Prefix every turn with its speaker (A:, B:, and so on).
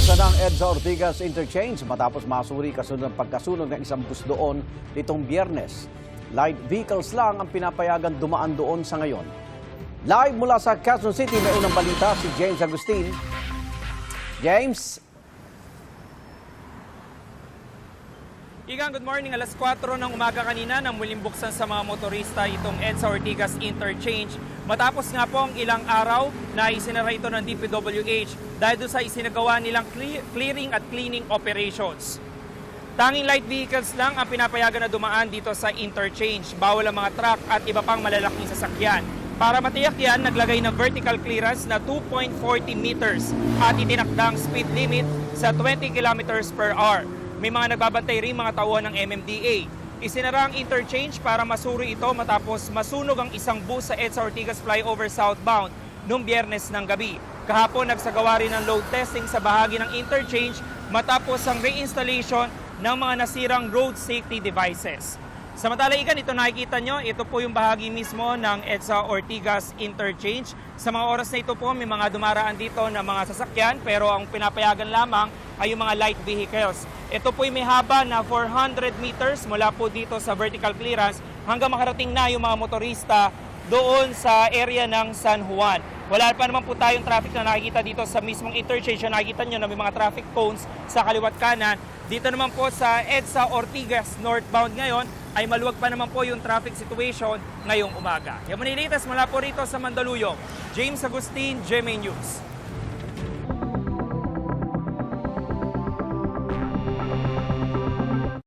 A: Binuksan ang EDSA Ortigas Interchange matapos masuri kasunod ng pagkasunod ng isang bus doon nitong Biyernes. Light vehicles lang ang pinapayagan dumaan doon sa ngayon. Live mula sa Quezon City, may unang balita si James Agustin. James?
B: Igang, good morning. Alas 4 ng umaga kanina nang muling buksan sa mga motorista itong EDSA Ortigas Interchange. Matapos nga po ang ilang araw na isinara ito ng DPWH dahil doon sa isinagawa nilang clearing at cleaning operations. Tanging light vehicles lang ang pinapayagan na dumaan dito sa interchange. Bawal ang mga truck at iba pang malalaking sasakyan. Para matiyak yan, naglagay ng vertical clearance na 2.40 meters at itinakdang speed limit sa 20 kilometers per hour. May mga nagbabantay rin mga tauhan ng MMDA. Isinara ang interchange para masuri ito matapos masunog ang isang bus sa EDSA Ortigas flyover southbound noong Biyernes ng gabi. Kahapon nagsagawa rin ng load testing sa bahagi ng interchange matapos ang reinstallation ng mga nasirang road safety devices. Samantala, ito nakikita nyo, ito po yung bahagi mismo ng EDSA Ortigas Interchange. Sa mga oras na ito po, may mga dumaraan dito na mga sasakyan pero ang pinapayagan lamang ay yung mga light vehicles. Ito po may haba na 400 meters mula po dito sa vertical clearance hanggang makarating na yung mga motorista doon sa area ng San Juan. Wala pa naman po tayong traffic na nakikita dito sa mismong interchange. Nakikita nyo na may mga traffic cones sa kaliwat kanan. Dito naman po sa EDSA Ortigas northbound ngayon ay maluwag pa naman po yung traffic situation ngayong umaga. Yung manilitas mula po rito sa Mandaluyong. James Agustin, GMA News.